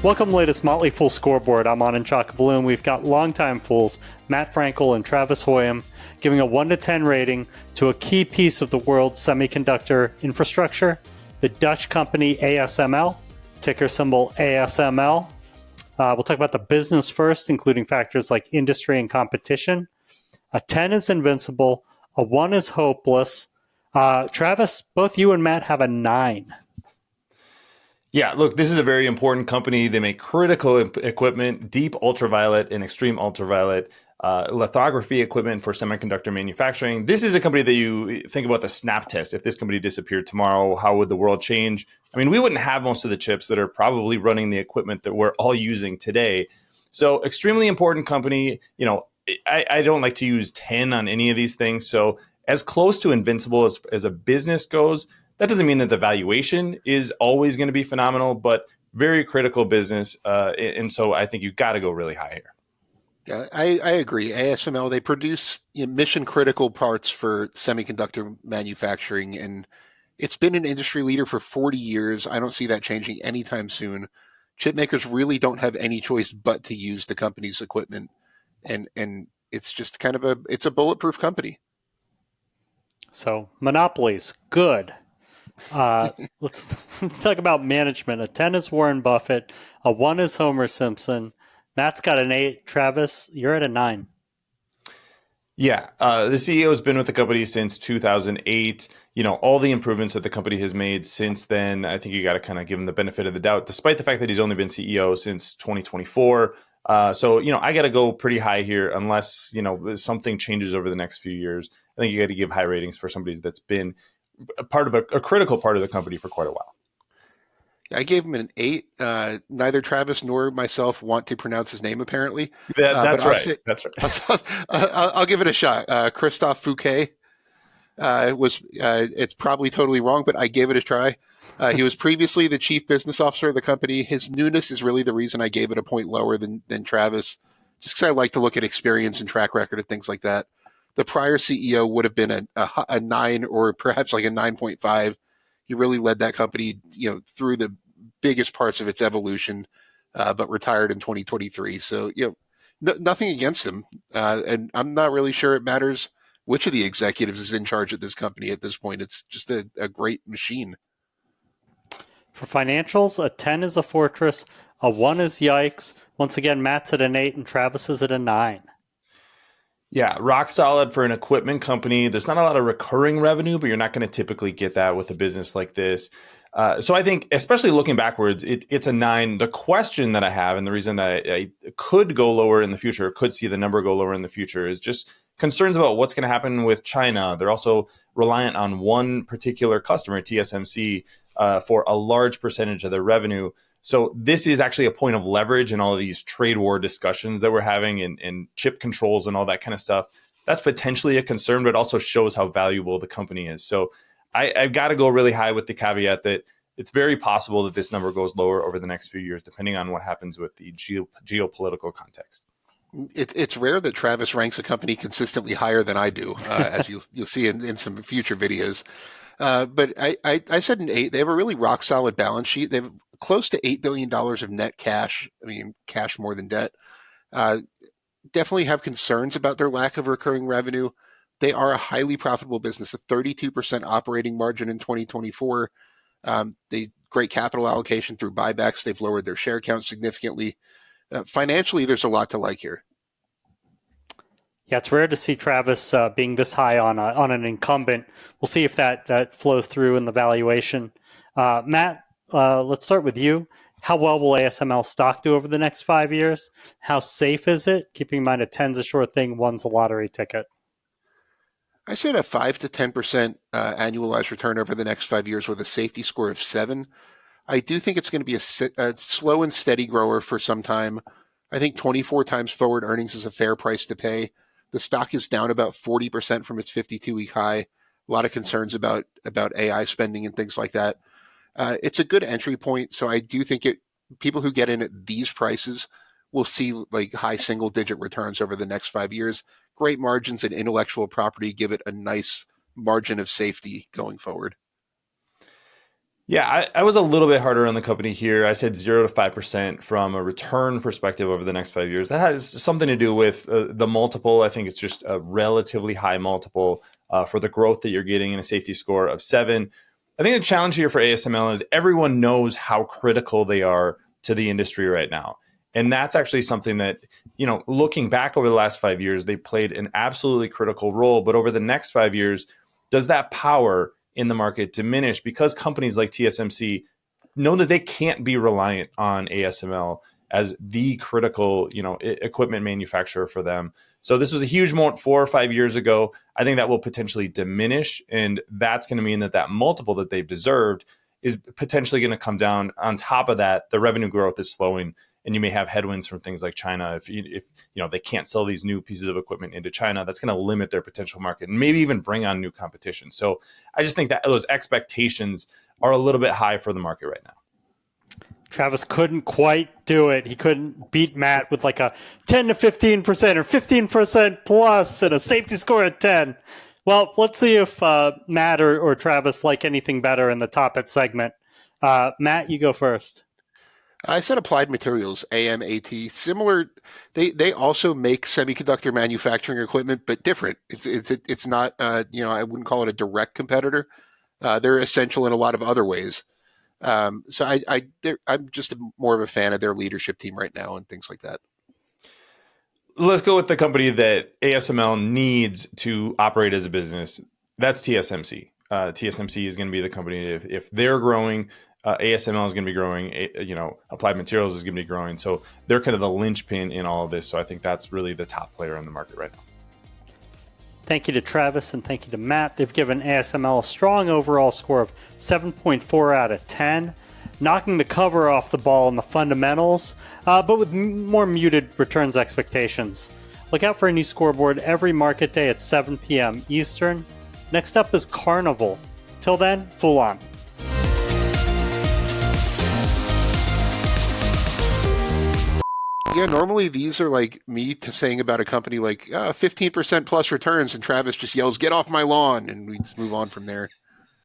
Welcome to the latest Motley Fool Scoreboard. I'm on in Chaka Balloon. We've got longtime fools, Matt Frankel and Travis Hoium, giving a 1 to 10 rating to a key piece of the world's semiconductor infrastructure, the Dutch company ASML, ticker symbol ASML. We'll talk about the business first, including factors like industry and competition. A 10 is invincible. A 1 is hopeless. Travis, both you and Matt have a 9. Yeah, look, this is a very important company. They make critical equipment, deep ultraviolet and extreme ultraviolet lithography equipment for semiconductor manufacturing. This is a company that you think about the snap test. If this company disappeared tomorrow, how would the world change? I mean, we wouldn't have most of the chips that are probably running the equipment that we're all using today. So extremely important company. You know, I don't like to use 10 on any of these things. So as close to invincible as a business goes, that doesn't mean that the valuation is always going to be phenomenal, but very critical business. And so I think you've got to go really high here. Yeah, I agree. ASML, they produce mission critical parts for semiconductor manufacturing, and it's been an industry leader for 40 years. I don't see that changing anytime soon. Chip makers really don't have any choice but to use the company's equipment, and it's just kind of it's a bulletproof company. So monopolies, good. Let's talk about management. A 10 is Warren Buffett. A 1 is Homer Simpson. Matt's got an 8. Travis, you're at a 9. Yeah, the CEO has been with the company since 2008. You know, all the improvements that the company has made since then, I think you got to kind of give him the benefit of the doubt, despite the fact that he's only been CEO since 2024. So, you know, I got to go pretty high here unless, you know, something changes over the next few years. I think you got to give high ratings for somebody that's been a part of a critical part of the company for quite a while. I gave him an 8. Neither Travis nor myself want to pronounce his name, apparently. That's right. That's right. I'll give it a shot. Christophe Fouquet it's probably totally wrong, but I gave it a try. He was previously the chief business officer of the company. His newness is really the reason I gave it a point lower than Travis, just because I like to look at experience and track record and things like that. The prior CEO would have been a 9 or perhaps like a 9.5. He really led that company, you know, through the biggest parts of its evolution, but retired in 2023. So, you know, nothing against him. And I'm not really sure it matters which of the executives is in charge of this company at this point. It's just a great machine. For financials, a 10 is a fortress. A 1 is yikes. Once again, Matt's at an 8 and Travis is at a 9. Yeah, rock solid for an equipment company. There's not a lot of recurring revenue, but you're not going to typically get that with a business like this. So I think, especially looking backwards, it's a 9. The question that I have, and the reason I could go lower in the future, could see the number go lower in the future, is just concerns about what's going to happen with China. They're also reliant on one particular customer, TSMC, for a large percentage of their revenue. So this is actually a point of leverage in all of these trade war discussions that we're having and chip controls and all that kind of stuff. That's potentially a concern, but it also shows how valuable the company is. So I've got to go really high with the caveat that it's very possible that this number goes lower over the next few years, depending on what happens with the geopolitical context. It's rare that Travis ranks a company consistently higher than I do, as you'll see in some future videos. But I said an 8. They have a really rock solid balance sheet. They have close to $8 billion of net cash. I mean, cash more than debt. Definitely have concerns about their lack of recurring revenue. They are a highly profitable business, a 32% operating margin in 2024. They great capital allocation through buybacks. They've lowered their share count significantly. Financially, there's a lot to like here. Yeah, it's rare to see Travis being this high on an incumbent. We'll see if that flows through in the valuation. Matt, let's start with you. How well will ASML stock do over the next 5 years? How safe is it? Keeping in mind a 10's a sure thing, 1's a lottery ticket. I said a 5 to 10% annualized return over the next 5 years with a safety score of 7. I do think it's going to be a slow and steady grower for some time. I think 24 times forward earnings is a fair price to pay. The stock is down about 40% from its 52-week high. A lot of concerns about AI spending and things like that. It's a good entry point, so I do think people who get in at these prices will see like high single-digit returns over the next 5 years. Great margins and intellectual property give it a nice margin of safety going forward. Yeah, I was a little bit harder on the company here. I said 0 to 5% from a return perspective over the next 5 years. That has something to do with the multiple. I think it's just a relatively high multiple for the growth that you're getting in a safety score of 7. I think the challenge here for ASML is everyone knows how critical they are to the industry right now. And that's actually something that, looking back over the last 5 years, they played an absolutely critical role. But over the next 5 years, does that power in the market diminish because companies like TSMC know that they can't be reliant on ASML as the critical, equipment manufacturer for them. So this was a huge moment 4 or 5 years ago. I think that will potentially diminish, and that's going to mean that multiple that they've deserved is potentially going to come down. On top of that, the revenue growth is slowing, and you may have headwinds from things like China. If they can't sell these new pieces of equipment into China, that's going to limit their potential market and maybe even bring on new competition. So I just think that those expectations are a little bit high for the market right now. Travis couldn't quite do it. He couldn't beat Matt with like a 10 to 15% or 15% plus and a safety score of 10. Well, let's see if Matt or Travis like anything better in the top hit segment. Matt, you go first. I said Applied Materials, AMAT. Similar, they also make semiconductor manufacturing equipment, but different. It's not, I wouldn't call it a direct competitor. They're essential in a lot of other ways. So I'm just more of a fan of their leadership team right now and things like that. Let's go with the company that ASML needs to operate as a business. That's TSMC. TSMC is going to be the company if they're growing. ASML is going to be growing. Applied Materials is going to be growing. So they're kind of the linchpin in all of this. So I think that's really the top player in the market right now. Thank you to Travis and thank you to Matt. They've given ASML a strong overall score of 7.4 out of 10, knocking the cover off the ball in the fundamentals, but with more muted returns expectations. Look out for a new scoreboard every market day at 7 p.m. Eastern. Next up is Carnival. Till then, Fool on. Yeah, normally these are like me saying about a company like 15% plus returns, and Travis just yells, "Get off my lawn," and we just move on from there.